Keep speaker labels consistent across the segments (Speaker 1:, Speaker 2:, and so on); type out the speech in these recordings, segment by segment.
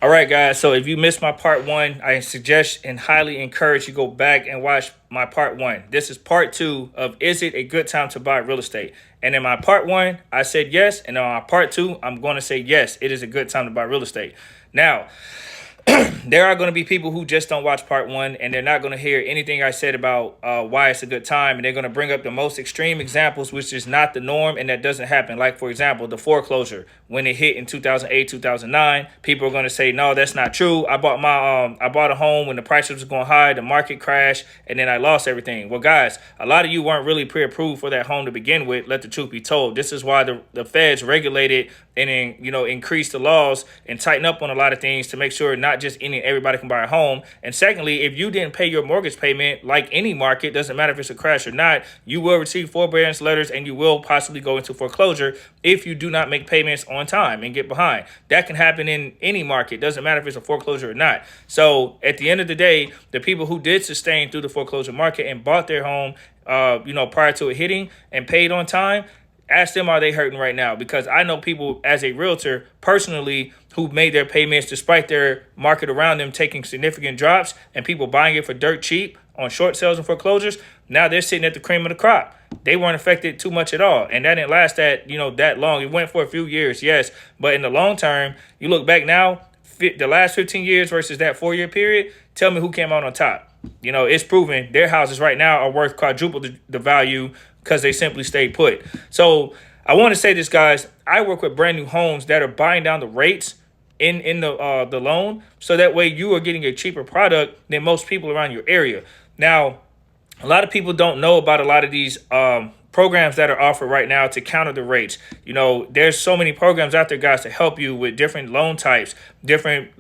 Speaker 1: All right, guys. So if you missed my part one, I suggest and highly encourage you go back and watch my part one. This is part two of Is It a Good Time to Buy Real Estate? And in my part one, I said yes. And on my part two, I'm going to say yes, it is a good time to buy real estate. Now, there are going to be people who just don't watch part one, and they're not going to hear anything I said about why it's a good time. And they're going to bring up the most extreme examples, which is not the norm, and that doesn't happen. Like, for example, the foreclosure when it hit in 2008, 2009. People are going to say, no, that's not true. I bought a home when the prices was going high, the market crashed, and then I lost everything. Well, guys, a lot of you weren't really pre-approved for that home to begin with. Let the truth be told. This is why the feds regulated and then, increase the laws and tighten up on a lot of things to make sure not just everybody can buy a home. And secondly, if you didn't pay your mortgage payment, like any market, doesn't matter if it's a crash or not, you will receive forbearance letters and you will possibly go into foreclosure if you do not make payments on time and get behind. That can happen in any market. Doesn't matter if it's a foreclosure or not. So at the end of the day, the people who did sustain through the foreclosure market and bought their home, prior to it hitting and paid on time, ask them, are they hurting right now? Because I know people as a realtor personally who made their payments despite their market around them taking significant drops and people buying it for dirt cheap on short sales and foreclosures. Now they're sitting at the cream of the crop. They weren't affected too much at all. And that didn't last that long. It went for a few years, yes. But in the long term, you look back now, the last 15 years versus that 4-year period, tell me who came out on top. It's proven their houses right now are worth quadruple the value because they simply stayed put. So I want to say this, guys. I work with brand new homes that are buying down the rates in the loan, so that way you are getting a cheaper product than most people around your area. Now, a lot of people don't know about a lot of these programs that are offered right now to counter the rates. There's so many programs out there, guys, to help you with different loan types, different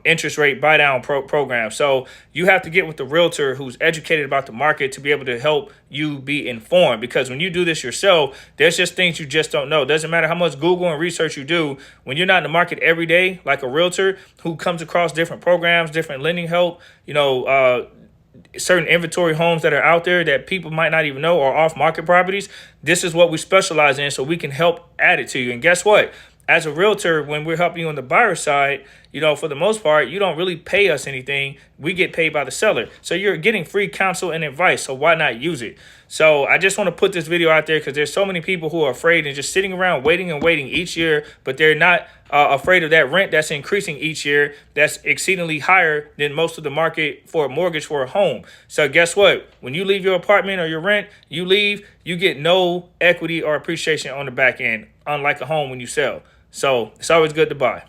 Speaker 1: interest rate buy down programs. So you have to get with the realtor who's educated about the market to be able to help you be informed. Because when you do this yourself, there's just things you just don't know. Doesn't matter how much Google and research you do. When you're not in the market every day, like a realtor who comes across different programs, different lending help, certain inventory homes that are out there that people might not even know are off-market properties. This is what we specialize in, so we can help add it to you. And guess what? As a realtor, when we're helping you on the buyer side, for the most part, you don't really pay us anything. We get paid by the seller. So you're getting free counsel and advice. So why not use it? So I just want to put this video out there because there's so many people who are afraid and just sitting around waiting and waiting each year, but they're not afraid of that rent that's increasing each year. That's exceedingly higher than most of the market for a mortgage for a home. So guess what? When you leave your apartment or your rent, you leave, you get no equity or appreciation on the back end, unlike a home when you sell. So it's always good to buy.